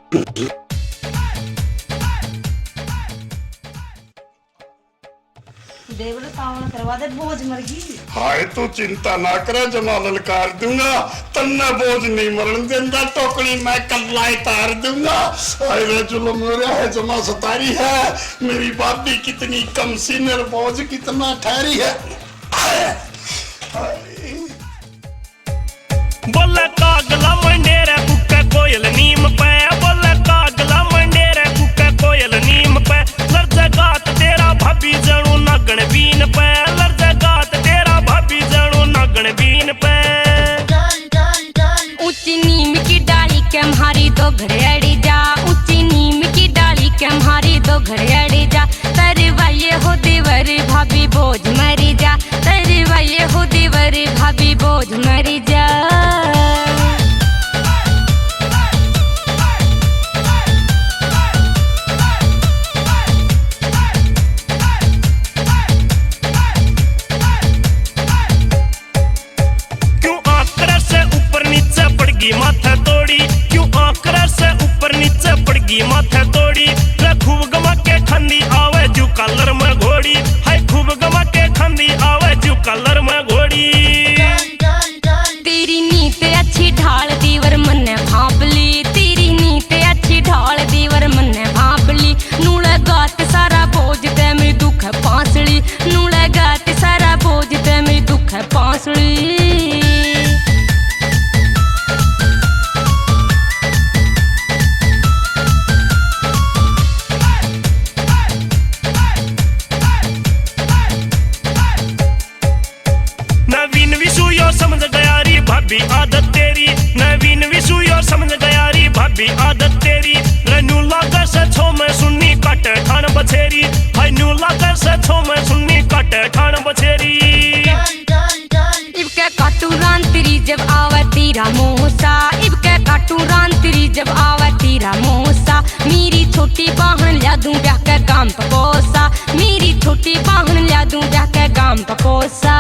देवल सावन करवा दे, बोझ मरगी। हाय तू चिंता ना करे, जमा ललकार दूंगा, तन्ने बोझ नहीं मरण देंदा, टोकरी मैं कल्ला तार दूंगा। हाय रे जुल्म मेरा है जमा सतारी है, मेरी बाबी कितनी कम सीनियर, बोझ कितना ठहरी है। बोले कागला मंडेरे कुके कोयल नीम पे, बोले कागला मंडेरे कुके कोयल नीम पे, लर्जे गात तेरा भाभी जणू नागण बीन पे, लर्जे गात तेरा भाभी जणू नागण बीन पे। ऊंची नीम की डाली के म्हारी दो घड़ियाड़ी जा, ऊंची नीम की डाली के म्हारी दो घड़ियाड़ी जा, तेरे वाये हो देवर भाभी बोझ मरी जा, तेरे वाये हो देवर भाभी बोझ मरी जा। माथे तोड़ी क्यों आंकड़ा से ऊपर नीचे पड़गी माथे तोड़ी, खूब गमा के खंदी आवे जू कलर में घोड़ी, हाय खूब गमा के खंदी आवे जू कलर में घोड़ी। तेरी नीत अच्छी ढाल दीवर मन्ने भांप ली, तेरी नीत अच्छी ढाल दीवर मन्ने भांप ली, नूले गात सारा बोझ ते मेरी दुख है पांसली, नूले गात सारा बोझ ते मेरी दुख है पांसली। समझ गया री भाभी आदत तेरी, नवीन विशुयो समझ गया री भाभी आदत तेरी, रेनू लाकर से छो में सुन्नी कट ठाण बछेरी, हाय न्यू लाकर से छो में सुन्नी कट ठाण बछेरी। इबके काटू रान तेरी जब आवे तेरा मोसा, इबके काटू रान तेरी जब आवे तेरा मोसा, मेरी छोटी बहन ला दूं ब्याह के गाम पकोसा, मेरी छोटी बहन ला दूं ब्याह के गाम पकोसा।